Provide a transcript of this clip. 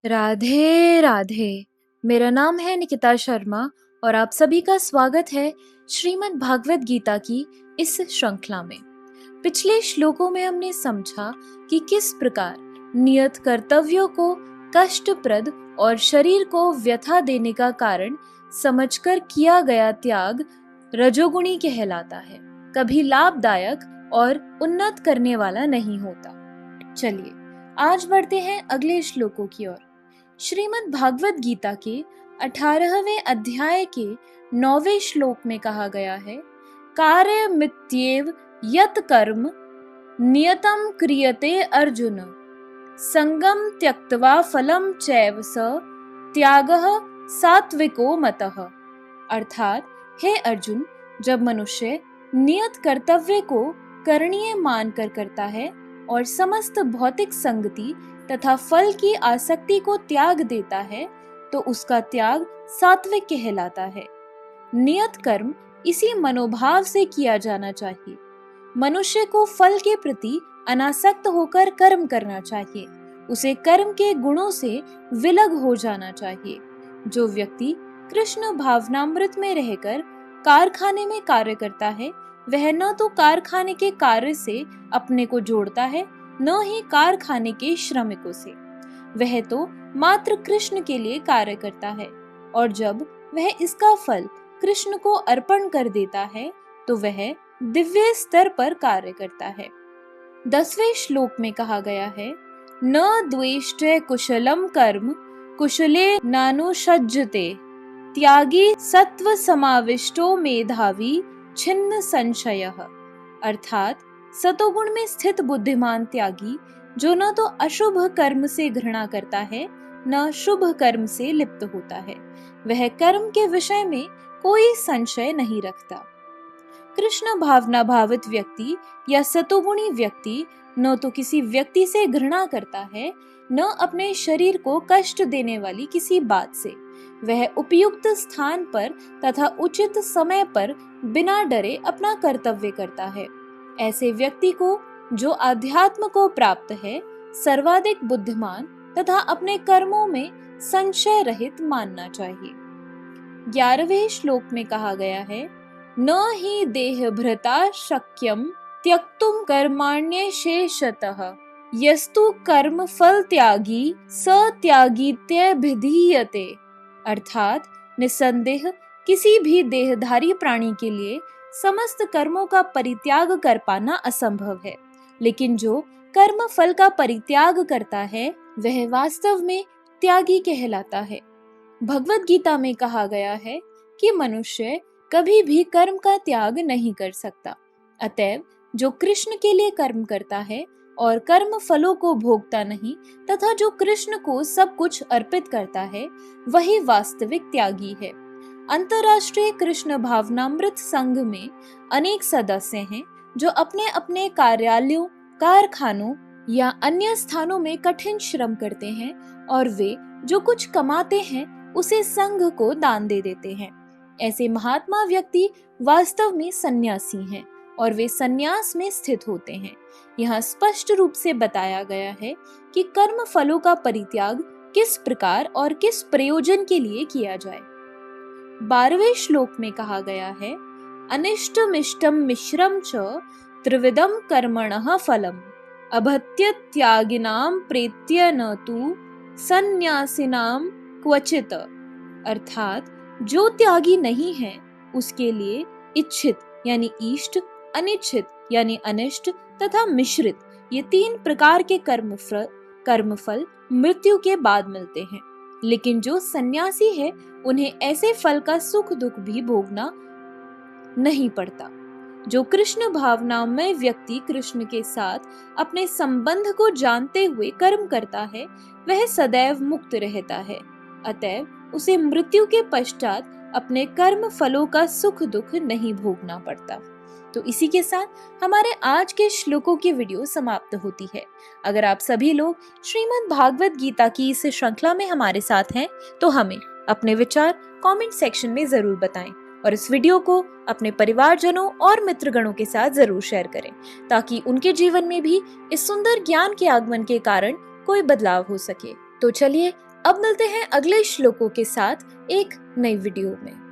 राधे राधे। मेरा नाम है निकिता शर्मा और आप सभी का स्वागत है श्रीमद् भागवत गीता की इस श्रृंखला में। पिछले श्लोकों में हमने समझा कि किस प्रकार नियत कर्तव्यों को कष्टप्रद और शरीर को व्यथा देने का कारण समझकर किया गया त्याग रजोगुणी कहलाता है, कभी लाभदायक और उन्नत करने वाला नहीं होता। चलिए आज बढ़ते हैं अगले श्लोकों की ओर। श्रीमद् भागवत गीता के 18वें अध्याय के 9वें श्लोक में कहा गया है, कार्यमित्येव यत् कर्म नियतं क्रियते अर्जुन, संगम त्यक्त्वा फलं चैव स त्यागः सात्विको मतः। अर्थात हे अर्जुन, जब मनुष्य नियत कर्तव्य को करणीय मानकर करता है और समस्त भौतिक संगति तथा फल की आसक्ति को त्याग देता है तो उसका त्याग सात्विक कहलाता है। नियत कर्म इसी मनोभाव से किया जाना चाहिए। मनुष्य को फल के प्रति अनासक्त होकर कर्म करना चाहिए। उसे कर्म के गुणों से विलग हो जाना चाहिए। जो व्यक्ति कृष्ण भावनामृत में रहकर कारखाने में कार्य करता है, वह न तो कारखाने के कार्य से अपने को जोड़ता है, न ही कारखाने के श्रमिकों से। वह तो मात्र कृष्ण के लिए कार्य करता है और जब वह इसका फल कृष्ण को अर्पण कर देता है तो वह दिव्य स्तर पर कार्य करता है। 10वें श्लोक में कहा गया है, न द्वेष्टे कुशलम कर्म कुशले नानुषज्जते, त्यागी सत्व समाविष्टो मेधावी छिन्न संशयः। अर्थात सतोगुण में स्थित बुद्धिमान त्यागी जो न तो अशुभ कर्म से घृणा करता है न शुभ कर्म से लिप्त होता है, वह कर्म के विषय में कोई संशय नहीं रखता। कृष्ण भावना भावित व्यक्ति या सतोगुणी व्यक्ति न तो किसी व्यक्ति से घृणा करता है न अपने शरीर को कष्ट देने वाली किसी बात से। वह उपयुक्त स्थान पर तथा उचित समय पर बिना डरे अपना कर्तव्य करता है। ऐसे व्यक्ति को जो आध्यात्म को प्राप्त है सर्वाधिक बुद्धिमान तथा अपने कर्मों में संशय रहित मानना चाहिए। 11वें श्लोक में कहा गया है, न ही देह भृता शक्यम त्यक्तुम कर्माण्यशेषतः, यस्तु कर्म फल त्यागी स त्यागीत्यभिधीयते। अर्थात निसंदेह किसी भी देहधारी प्राणी के लिए समस्त कर्मों का परित्याग कर पाना असंभव है, लेकिन जो कर्म फल का परित्याग करता है वह वास्तव में त्यागी कहलाता है। भगवत गीता में कहा गया है कि मनुष्य कभी भी कर्म का त्याग नहीं कर सकता। अतएव जो कृष्ण के लिए कर्म करता है और कर्म फलों को भोगता नहीं तथा जो कृष्ण को सब कुछ अर्पित करता है वही वास्तविक त्यागी है। अंतर्राष्ट्रीय कृष्ण भावनामृत संघ में अनेक सदस्य हैं जो अपने अपने कार्यालयों, कारखानों या अन्य स्थानों में कठिन श्रम करते हैं और वे जो कुछ कमाते हैं उसे संघ को दान दे देते हैं। ऐसे महात्मा व्यक्ति वास्तव में सन्यासी हैं और वे सन्यास में स्थित होते हैं। यहाँ स्पष्ट रूप से बताया गया है कि कर्म फलों का परित्याग किस प्रकार और किस प्रयोजन के लिए किया जाए। 12वें श्लोक में कहा गया है, अनिष्टमिष्टम मिश्रम च त्रिविधम कर्मणः फलम, अभत्य त्यागिनाम प्रेत्य न तु सन्यासिनाम क्वचित। अर्थात जो त्यागी नहीं है उसके लिए इच्छित यानी इष्ट, अनिच्छित यानी अनिष्ट तथा मिश्रित ये 3 प्रकार के कर्मफल मृत्यु के बाद मिलते हैं। लेकिन जो सन्यासी है उन्हें ऐसे फल का सुख दुख भी भोगना नहीं पड़ता। जो कृष्ण भावनामय व्यक्ति कृष्ण के साथ अपने संबंध को जानते हुए कर्म करता है वह सदैव मुक्त रहता है। अतएव उसे मृत्यु के पश्चात अपने कर्म फलों का सुख दुख नहीं भोगना पड़ता। तो इसी के साथ हमारे आज के श्लोकों की वीडियो समाप्त होती है। अगर आप सभी लोग श्रीमद् भागवत गीता की इस श्रृंखला में हमारे साथ हैं तो हमें अपने विचार कमेंट सेक्शन में जरूर बताएं और इस वीडियो को अपने परिवारजनों और मित्रगणों के साथ जरूर शेयर करें ताकि उनके जीवन में भी इस सुंदर ज्ञान के आगमन के कारण कोई बदलाव हो सके। तो चलिए अब मिलते हैं अगले श्लोकों के साथ एक नई वीडियो में।